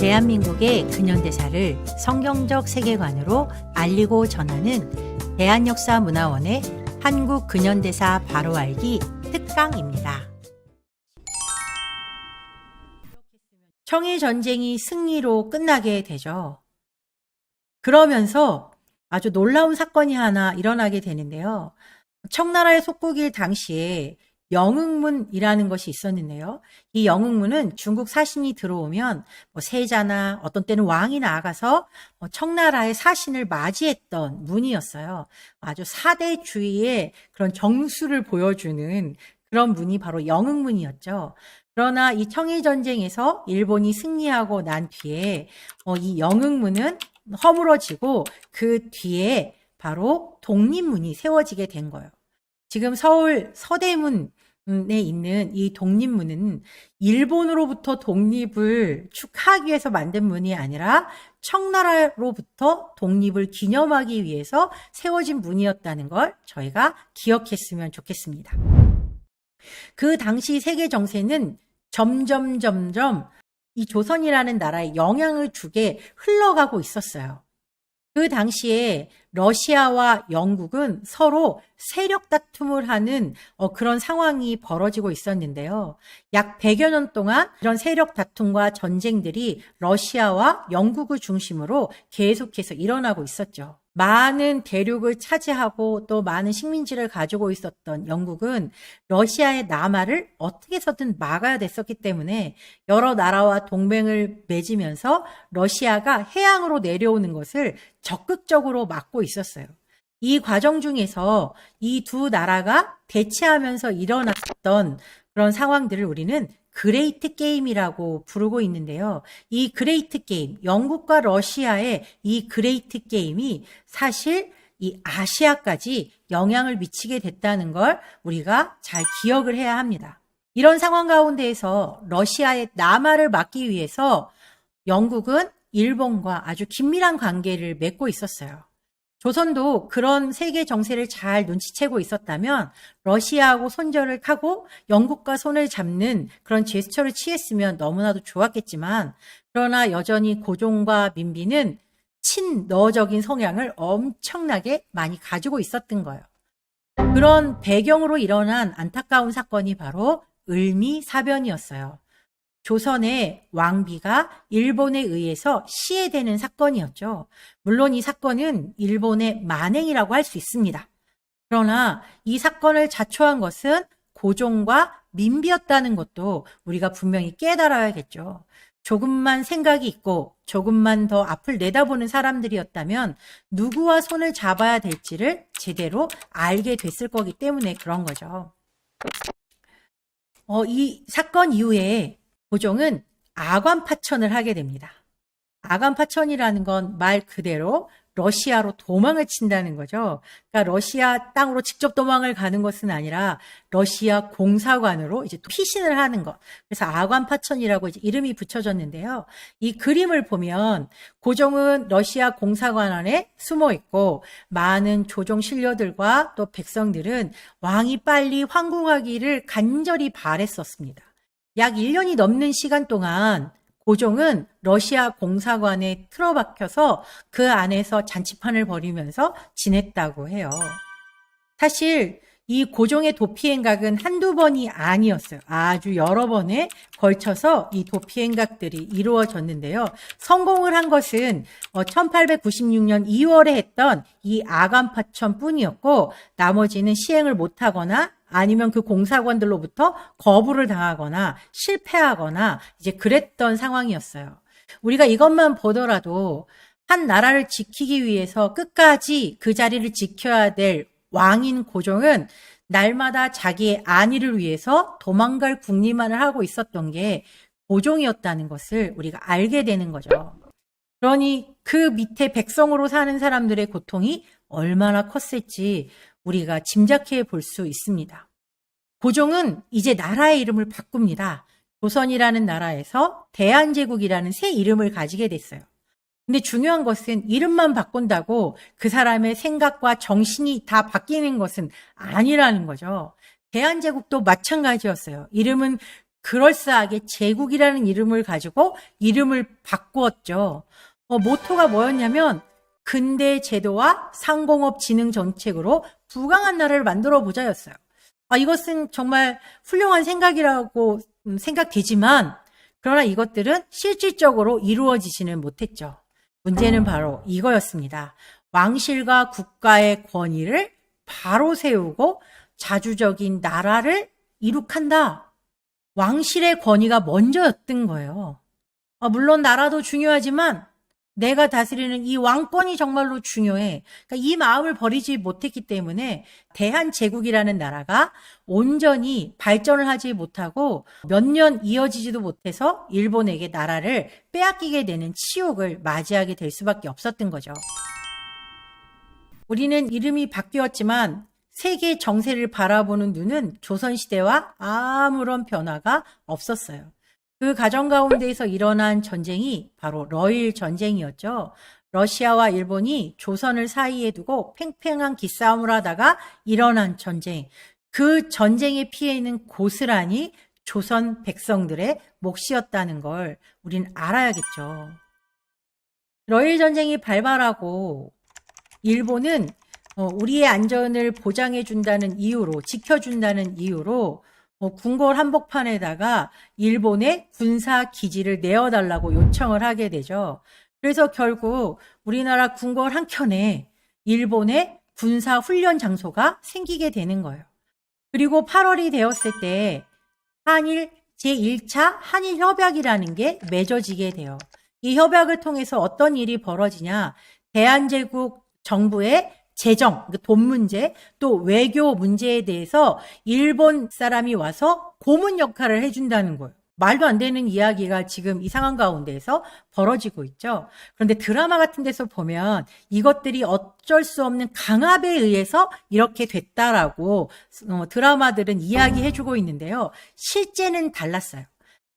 대한민국의 근현대사를 성경적 세계관으로 알리고 전하는 대한역사문화원의 한국 근현대사 바로 알기 특강입니다. 청일전쟁이 승리로 끝나게 되죠. 그러면서 아주 놀라운 사건이 하나 일어나게 되는데요. 청나라의 속국일 당시에 영흥문이라는 것이 있었는데요. 이 영흥문은 중국 사신이 들어오면 세자나 어떤 때는 왕이 나아가서 청나라의 사신을 맞이했던 문이었어요. 아주 사대주의의 그런 정수를 보여주는 그런 문이 바로 영흥문이었죠. 그러나 이 청일전쟁에서 일본이 승리하고 난 뒤에 이 영흥문은 허물어지고 그 뒤에 바로 독립문이 세워지게 된 거예요. 지금 서울 서대문에 있는 이 독립문은 일본으로부터 독립을 축하하기 위해서 만든 문이 아니라 청나라로부터 독립을 기념하기 위해서 세워진 문이었다는 걸 저희가 기억했으면 좋겠습니다. 그 당시 세계 정세는 점점 이 조선이라는 나라에 영향을 주게 흘러가고 있었어요. 그 당시에 러시아와 영국은 서로 세력 다툼을 하는 그런 상황이 벌어지고 있었는데요. 약 100여 년 동안 이런 세력 다툼과 전쟁들이 러시아와 영국을 중심으로 계속해서 일어나고 있었죠. 많은 대륙을 차지하고 또 많은 식민지를 가지고 있었던 영국은 러시아의 남하를 어떻게 해서든 막아야 됐었기 때문에 여러 나라와 동맹을 맺으면서 러시아가 해양으로 내려오는 것을 적극적으로 막고 있었어요. 이 과정 중에서 이 두 나라가 대치하면서 일어났던 그런 상황들을 우리는 그레이트 게임이라고 부르고 있는데요. 이 그레이트 게임, 영국과 러시아의 이 그레이트 게임이 사실 이 아시아까지 영향을 미치게 됐다는 걸 우리가 잘 기억을 해야 합니다. 이런 상황 가운데에서 러시아의 남하를 막기 위해서 영국은 일본과 아주 긴밀한 관계를 맺고 있었어요. 조선도 그런 세계 정세를 잘 눈치채고 있었다면 러시아하고 손절을 하고 영국과 손을 잡는 그런 제스처를 취했으면 너무나도 좋았겠지만 그러나 여전히 고종과 민비는 친러적인 성향을 엄청나게 많이 가지고 있었던 거예요. 그런 배경으로 일어난 안타까운 사건이 바로 을미사변이었어요. 조선의 왕비가 일본에 의해서 시해되는 사건이었죠. 물론 이 사건은 일본의 만행이라고 할 수 있습니다. 그러나 이 사건을 자초한 것은 고종과 민비였다는 것도 우리가 분명히 깨달아야겠죠. 조금만 생각이 있고 조금만 더 앞을 내다보는 사람들이었다면 누구와 손을 잡아야 될지를 제대로 알게 됐을 거기 때문에 그런 거죠. 이 사건 이후에 고종은 아관파천을 하게 됩니다. 아관파천이라는 건 말 그대로 러시아로 도망을 친다는 거죠. 그러니까 러시아 땅으로 직접 도망을 가는 것은 아니라 러시아 공사관으로 이제 피신을 하는 것. 그래서 아관파천이라고 이제 이름이 붙여졌는데요. 이 그림을 보면 고종은 러시아 공사관 안에 숨어 있고 많은 조종 신료들과 또 백성들은 왕이 빨리 황궁하기를 간절히 바랬었습니다. 약 1년이 넘는 시간 동안 고종은 러시아 공사관에 틀어박혀서 그 안에서 잔치판을 벌이면서 지냈다고 해요. 사실 이 고종의 도피 행각은 한두 번이 아니었어요. 아주 여러 번에 걸쳐서 이 도피 행각들이 이루어졌는데요. 성공을 한 것은 1896년 2월에 했던 이 아관파천 뿐이었고 나머지는 시행을 못하거나 아니면 그 공사관들로부터 거부를 당하거나 실패하거나 이제 그랬던 상황이었어요. 우리가 이것만 보더라도 한 나라를 지키기 위해서 끝까지 그 자리를 지켜야 될 왕인 고종은 날마다 자기의 안위를 위해서 도망갈 궁리만을 하고 있었던 게 고종이었다는 것을 우리가 알게 되는 거죠. 그러니 그 밑에 백성으로 사는 사람들의 고통이 얼마나 컸을지 우리가 짐작해 볼 수 있습니다. 고종은 이제 나라의 이름을 바꿉니다. 조선이라는 나라에서 대한제국이라는 새 이름을 가지게 됐어요. 근데 중요한 것은 이름만 바꾼다고 그 사람의 생각과 정신이 다 바뀌는 것은 아니라는 거죠. 대한제국도 마찬가지였어요. 이름은 그럴싸하게 제국이라는 이름을 가지고 이름을 바꾸었죠. 모토가 뭐였냐면 근대 제도와 상공업 진흥 정책으로 부강한 나라를 만들어 보자였어요. 이것은 정말 훌륭한 생각이라고 생각되지만 그러나 이것들은 실질적으로 이루어지지는 못했죠. 문제는 바로 이거였습니다. 왕실과 국가의 권위를 바로 세우고 자주적인 나라를 이룩한다. 왕실의 권위가 먼저였던 거예요. 물론 나라도 중요하지만 내가 다스리는 이 왕권이 정말로 중요해. 그러니까 이 마음을 버리지 못했기 때문에 대한제국이라는 나라가 온전히 발전을 하지 못하고 몇 년 이어지지도 못해서 일본에게 나라를 빼앗기게 되는 치욕을 맞이하게 될 수밖에 없었던 거죠. 우리는 이름이 바뀌었지만 세계 정세를 바라보는 눈은 조선시대와 아무런 변화가 없었어요. 그 과정 가운데에서 일어난 전쟁이 바로 러일 전쟁이었죠. 러시아와 일본이 조선을 사이에 두고 팽팽한 기싸움을 하다가 일어난 전쟁. 그 전쟁의 피해는 고스란히 조선 백성들의 몫이었다는 걸 우린 알아야겠죠. 러일 전쟁이 발발하고 일본은 우리의 안전을 보장해준다는 이유로, 지켜준다는 이유로 궁궐 한복판에다가 일본의 군사 기지를 내어달라고 요청을 하게 되죠. 그래서 결국 우리나라 궁궐 한켠에 일본의 군사 훈련 장소가 생기게 되는 거예요. 그리고 8월이 되었을 때 한일 제1차 한일 협약이라는 게 맺어지게 돼요. 이 협약을 통해서 어떤 일이 벌어지냐? 대한제국 정부의 재정, 돈 문제, 또 외교 문제에 대해서 일본 사람이 와서 고문 역할을 해준다는 거예요. 말도 안 되는 이야기가 지금 이 상황 가운데에서 벌어지고 있죠. 그런데 드라마 같은 데서 보면 이것들이 어쩔 수 없는 강압에 의해서 이렇게 됐다라고 드라마들은 이야기해주고 있는데요. 실제는 달랐어요.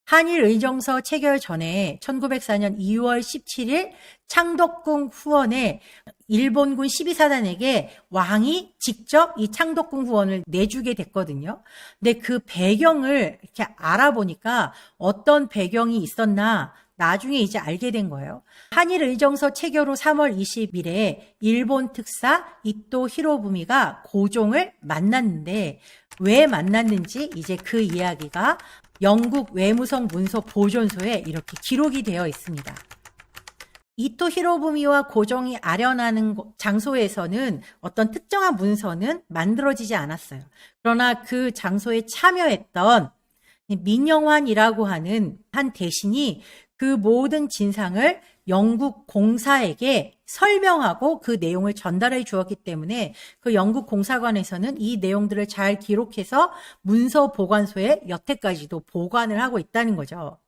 한일 의정서 체결 전에 1904년 2월 17일 창덕궁 후원에 일본군 12사단에게 왕이 직접 이 창덕궁 후원을 내주게 됐거든요. 근데 그 배경을 이렇게 알아보니까 어떤 배경이 있었나 나중에 이제 알게 된 거예요. 한일 의정서 체결 후 3월 20일에 일본 특사 이토 히로부미가 고종을 만났는데 왜 만났는지 이제 그 이야기가 영국 외무성 문서 보존소에 이렇게 기록이 되어 있습니다. 이토 히로부미와 고종이 아련하는 장소에서는 어떤 특정한 문서는 만들어지지 않았어요. 그러나 그 장소에 참여했던 민영환이라고 하는 한 대신이 그 모든 진상을 영국 공사에게 설명하고 그 내용을 전달해 주었기 때문에 그 영국 공사관에서는 이 내용들을 잘 기록해서 문서 보관소에 여태까지도 보관을 하고 있다는 거죠.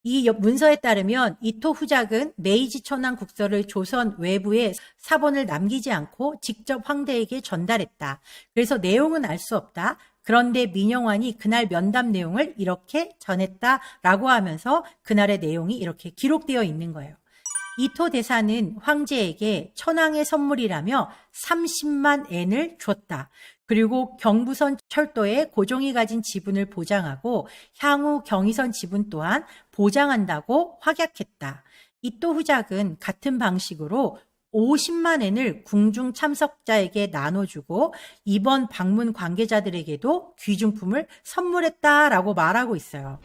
이 문서에 따르면 이토 후작은 메이지 천황 국서를 조선 외부에 사본을 남기지 않고 직접 황제에게 전달했다. 그래서 내용은 알 수 없다. 그런데 민영환이 그날 면담 내용을 이렇게 전했다라고 하면서 그날의 내용이 이렇게 기록되어 있는 거예요. 이토 대사는 황제에게 천황의 선물이라며 30만 엔을 줬다. 그리고 경부선 철도에 고종이 가진 지분을 보장하고 향후 경의선 지분 또한 보장한다고 확약했다. 이토 후작은 같은 방식으로 50만 엔을 궁중 참석자에게 나눠주고 이번 방문 관계자들에게도 귀중품을 선물했다라고 말하고 있어요.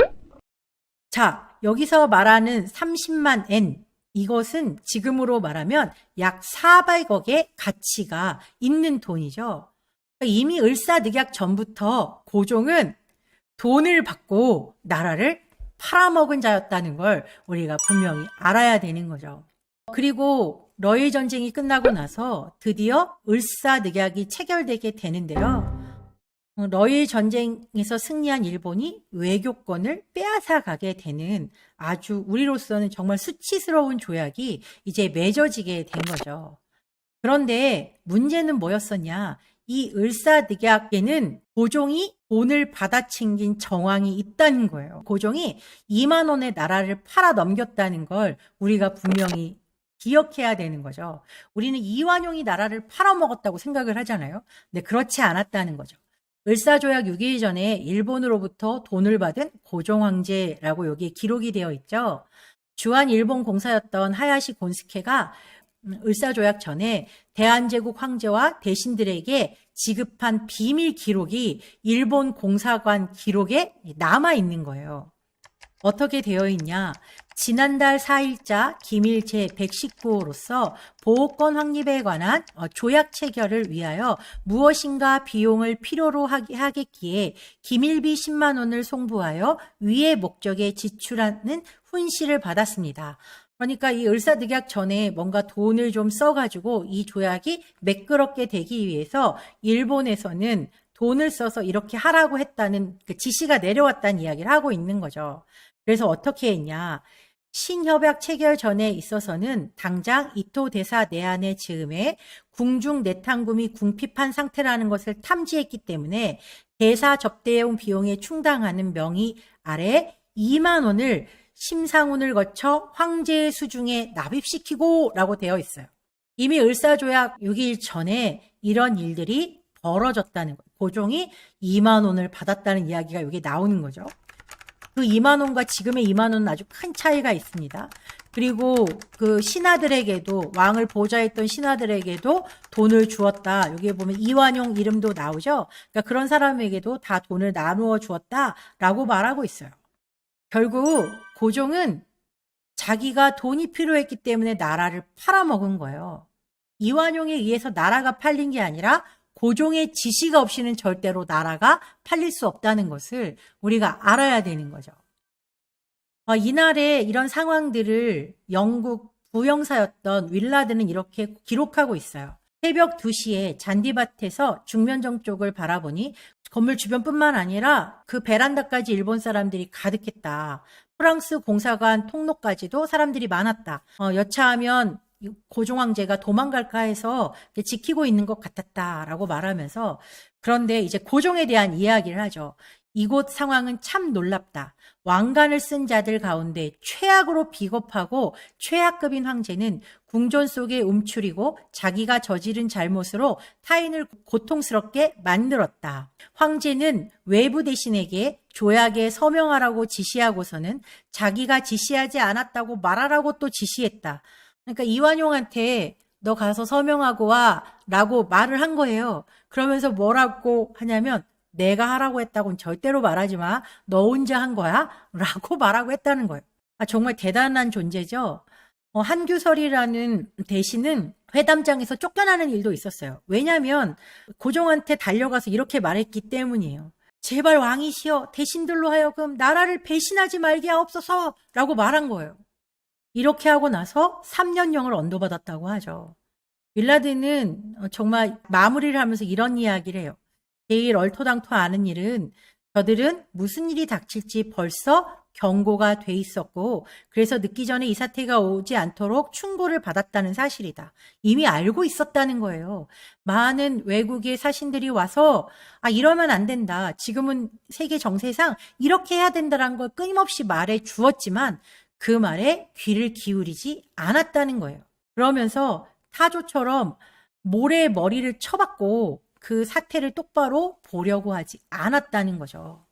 자, 여기서 말하는 30만 엔, 이것은 지금으로 말하면 약 400억의 가치가 있는 돈이죠. 이미 을사늑약 전부터 고종은 돈을 받고 나라를 팔아먹은 자였다는 걸 우리가 분명히 알아야 되는 거죠. 그리고 러일 전쟁이 끝나고 나서 드디어 을사늑약이 체결되게 되는데요. 러일 전쟁에서 승리한 일본이 외교권을 빼앗아가게 되는 아주 우리로서는 정말 수치스러운 조약이 이제 맺어지게 된 거죠. 그런데 문제는 뭐였었냐? 이 을사늑약에는 고종이 돈을 받아챙긴 정황이 있다는 거예요. 고종이 2만 원의 나라를 팔아 넘겼다는 걸 우리가 분명히 기억해야 되는 거죠. 우리는 이완용이 나라를 팔아먹었다고 생각을 하잖아요. 근데 그렇지 않았다는 거죠. 을사조약 6일 전에 일본으로부터 돈을 받은 고종 황제라고 여기에 기록이 되어 있죠. 주한 일본 공사였던 하야시 곤스케가 을사조약 전에 대한제국 황제와 대신들에게 지급한 비밀 기록이 일본 공사관 기록에 남아 있는 거예요. 어떻게 되어 있냐? 지난달 4일자 기밀 제119호로서 보호권 확립에 관한 조약 체결을 위하여 무엇인가 비용을 필요로 하겠기에 기밀비 10만 원을 송부하여 위의 목적에 지출하는 훈시를 받았습니다. 그러니까 이 을사득약 전에 뭔가 돈을 좀 써가지고 이 조약이 매끄럽게 되기 위해서 일본에서는 돈을 써서 이렇게 하라고 했다는 그 지시가 내려왔다는 이야기를 하고 있는 거죠. 그래서 어떻게 했냐. 신협약 체결 전에 있어서는 당장 이토 대사 내한의 즈음에 궁중 내탕금이 궁핍한 상태라는 것을 탐지했기 때문에 대사 접대용 비용에 충당하는 명의 아래 2만 원을 심상훈을 거쳐 황제의 수중에 납입시키고 라고 되어 있어요. 이미 을사조약 6일 전에 이런 일들이 벌어졌다는 거예요. 고종이 2만 원을 받았다는 이야기가 여기 나오는 거죠. 그 2만 원과 지금의 2만 원은 아주 큰 차이가 있습니다. 그리고 그 신하들에게도 왕을 보좌했던 신하들에게도 돈을 주었다. 여기에 보면 이완용 이름도 나오죠. 그러니까 그런 사람에게도 다 돈을 나누어 주었다라고 말하고 있어요. 결국 고종은 자기가 돈이 필요했기 때문에 나라를 팔아먹은 거예요. 이완용에 의해서 나라가 팔린 게 아니라 고종의 지시가 없이는 절대로 나라가 팔릴 수 없다는 것을 우리가 알아야 되는 거죠. 이날에 이런 상황들을 영국 부영사였던 윌라드는 이렇게 기록하고 있어요. 새벽 2시에 잔디밭에서 중면정 쪽을 바라보니 건물 주변뿐만 아니라 그 베란다까지 일본 사람들이 가득했다. 프랑스 공사관 통로까지도 사람들이 많았다. 여차하면 고종 황제가 도망갈까 해서 지키고 있는 것 같았다라고 말하면서, 그런데 이제 고종에 대한 이야기를 하죠. 이곳 상황은 참 놀랍다. 왕관을 쓴 자들 가운데 최악으로 비겁하고 최악급인 황제는 궁전 속에 움츠리고 자기가 저지른 잘못으로 타인을 고통스럽게 만들었다. 황제는 외부 대신에게 조약에 서명하라고 지시하고서는 자기가 지시하지 않았다고 말하라고 또 지시했다. 그러니까 이완용한테 너 가서 서명하고 와 라고 말을 한 거예요. 그러면서 뭐라고 하냐면 내가 하라고 했다고는 절대로 말하지 마. 너 혼자 한 거야? 라고 말하고 했다는 거예요. 정말 대단한 존재죠. 한규설이라는 대신은 회담장에서 쫓겨나는 일도 있었어요. 왜냐하면 고종한테 달려가서 이렇게 말했기 때문이에요. 제발 왕이시여 대신들로 하여금 나라를 배신하지 말게 하옵소서 라고 말한 거예요. 이렇게 하고 나서 3년령을 언도받았다고 하죠. 윌라드는 정말 마무리를 하면서 이런 이야기를 해요. 제일 얼토당토 아는 일은 저들은 무슨 일이 닥칠지 벌써 경고가 돼 있었고 그래서 늦기 전에 이 사태가 오지 않도록 충고를 받았다는 사실이다. 이미 알고 있었다는 거예요. 많은 외국의 사신들이 와서 이러면 안 된다. 지금은 세계 정세상 이렇게 해야 된다는 걸 끊임없이 말해 주었지만 그 말에 귀를 기울이지 않았다는 거예요. 그러면서 타조처럼 모래에 머리를 쳐박고 그 사태를 똑바로 보려고 하지 않았다는 거죠.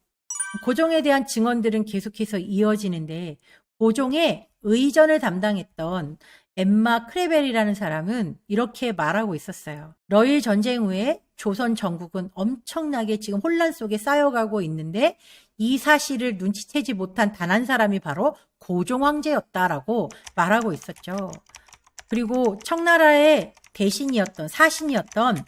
고종에 대한 증언들은 계속해서 이어지는데 고종의 의전을 담당했던 엠마 크레벨이라는 사람은 이렇게 말하고 있었어요. 러일 전쟁 후에 조선 전국은 엄청나게 지금 혼란 속에 쌓여가고 있는데 이 사실을 눈치채지 못한 단 한 사람이 바로 고종 황제였다라고 말하고 있었죠. 그리고 청나라의 대신이었던 사신이었던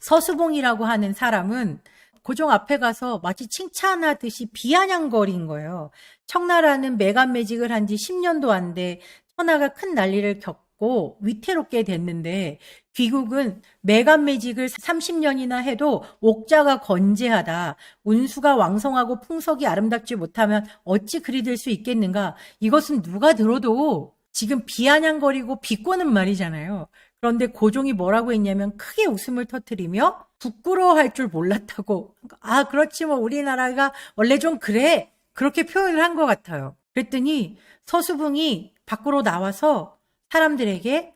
서수봉이라고 하는 사람은 고종 앞에 가서 마치 칭찬하듯이 비아냥거린 거예요. 청나라는 매간매직을 한 지 10년도 안 돼 천하가 큰 난리를 겪고 위태롭게 됐는데 귀국은 매간매직을 30년이나 해도 옥자가 건재하다. 운수가 왕성하고 풍속이 아름답지 못하면 어찌 그리 될 수 있겠는가. 이것은 누가 들어도 지금 비아냥거리고 비꼬는 말이잖아요. 그런데 고종이 뭐라고 했냐면 크게 웃음을 터뜨리며 부끄러워할 줄 몰랐다고. 그렇지 뭐 우리나라가 원래 좀 그래. 그렇게 표현을 한 것 같아요. 그랬더니 서수붕이 밖으로 나와서 사람들에게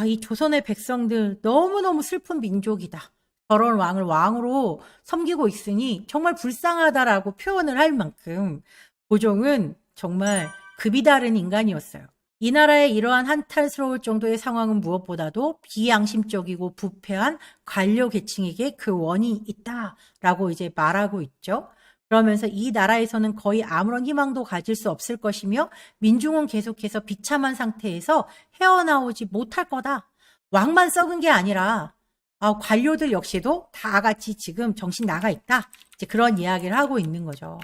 이 조선의 백성들 너무너무 슬픈 민족이다. 저런 왕을 왕으로 섬기고 있으니 정말 불쌍하다라고 표현을 할 만큼 고종은 정말 급이 다른 인간이었어요. 이 나라의 이러한 한탄스러울 정도의 상황은 무엇보다도 비양심적이고 부패한 관료 계층에게 그 원인이 있다라고 이제 말하고 있죠. 그러면서 이 나라에서는 거의 아무런 희망도 가질 수 없을 것이며 민중은 계속해서 비참한 상태에서 헤어나오지 못할 거다. 왕만 썩은 게 아니라 관료들 역시도 다 같이 지금 정신 나가 있다. 이제 그런 이야기를 하고 있는 거죠.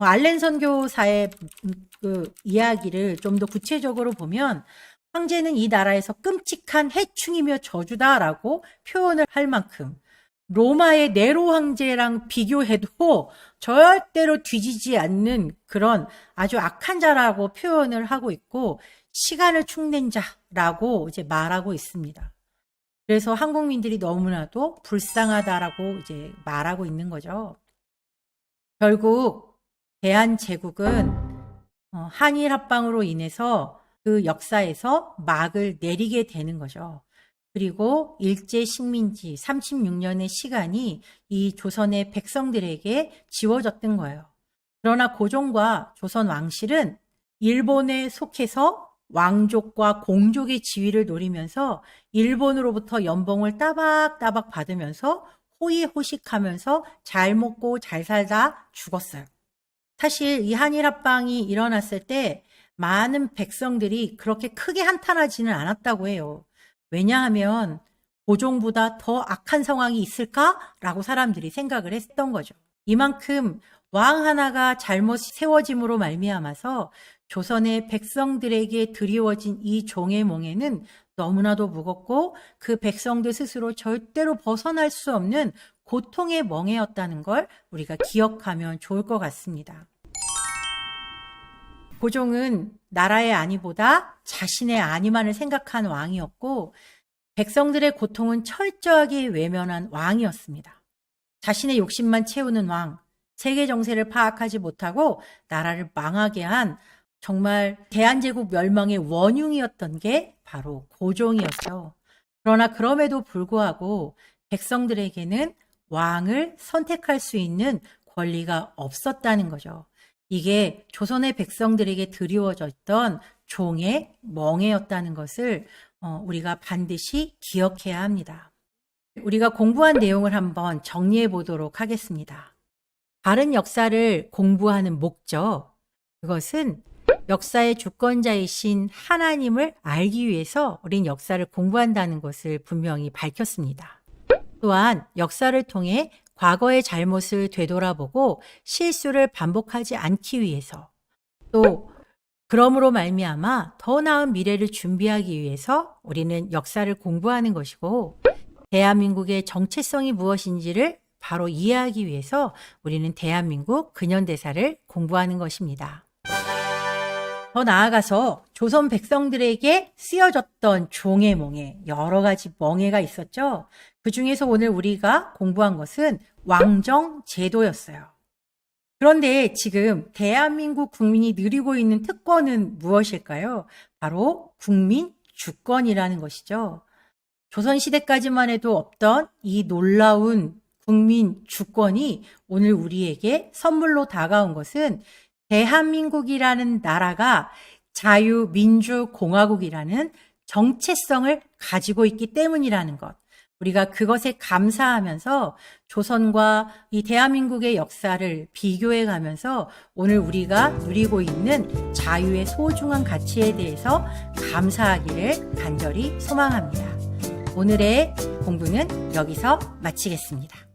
알렌 선교사의 그 이야기를 좀 더 구체적으로 보면 황제는 이 나라에서 끔찍한 해충이며 저주다라고 표현을 할 만큼 로마의 네로 황제랑 비교해도 절대로 뒤지지 않는 그런 아주 악한 자라고 표현을 하고 있고 시간을 축낸 자라고 이제 말하고 있습니다. 그래서 한국민들이 너무나도 불쌍하다라고 이제 말하고 있는 거죠. 결국 대한제국은 한일 합방으로 인해서 그 역사에서 막을 내리게 되는 거죠. 그리고 일제 식민지 36년의 시간이 이 조선의 백성들에게 지워졌던 거예요. 그러나 고종과 조선 왕실은 일본에 속해서 왕족과 공족의 지위를 노리면서 일본으로부터 연봉을 따박따박 받으면서 호의호식하면서 잘 먹고 잘 살다 죽었어요. 사실 이 한일 합방이 일어났을 때 많은 백성들이 그렇게 크게 한탄하지는 않았다고 해요. 왜냐하면 고종보다 더 악한 상황이 있을까라고 사람들이 생각을 했던 거죠. 이만큼 왕 하나가 잘못 세워짐으로 말미암아서 조선의 백성들에게 드리워진 이 종의 몽에는 너무나도 무겁고 그 백성들 스스로 절대로 벗어날 수 없는 고통의 멍에였다는 걸 우리가 기억하면 좋을 것 같습니다. 고종은 나라의 안위보다 자신의 안위만을 생각한 왕이었고 백성들의 고통은 철저하게 외면한 왕이었습니다. 자신의 욕심만 채우는 왕, 세계 정세를 파악하지 못하고 나라를 망하게 한 정말 대한제국 멸망의 원흉이었던 게 바로 고종이었죠. 그러나 그럼에도 불구하고 백성들에게는 왕을 선택할 수 있는 권리가 없었다는 거죠. 이게 조선의 백성들에게 드리워졌던 종의 멍에였다는 것을 우리가 반드시 기억해야 합니다. 우리가 공부한 내용을 한번 정리해 보도록 하겠습니다. 바른 역사를 공부하는 목적, 그것은 역사의 주권자이신 하나님을 알기 위해서 우린 역사를 공부한다는 것을 분명히 밝혔습니다. 또한 역사를 통해 과거의 잘못을 되돌아보고 실수를 반복하지 않기 위해서, 또 그러므로 말미암아 더 나은 미래를 준비하기 위해서 우리는 역사를 공부하는 것이고, 대한민국의 정체성이 무엇인지를 바로 이해하기 위해서 우리는 대한민국 근현대사를 공부하는 것입니다. 더 나아가서 조선 백성들에게 쓰여졌던 종의 멍에, 여러 가지 멍에가 있었죠. 그 중에서 오늘 우리가 공부한 것은 왕정 제도였어요. 그런데 지금 대한민국 국민이 누리고 있는 특권은 무엇일까요? 바로 국민 주권이라는 것이죠. 조선시대까지만 해도 없던 이 놀라운 국민 주권이 오늘 우리에게 선물로 다가온 것은 대한민국이라는 나라가 자유민주공화국이라는 정체성을 가지고 있기 때문이라는 것. 우리가 그것에 감사하면서 조선과 이 대한민국의 역사를 비교해 가면서 오늘 우리가 누리고 있는 자유의 소중한 가치에 대해서 감사하기를 간절히 소망합니다. 오늘의 공부는 여기서 마치겠습니다.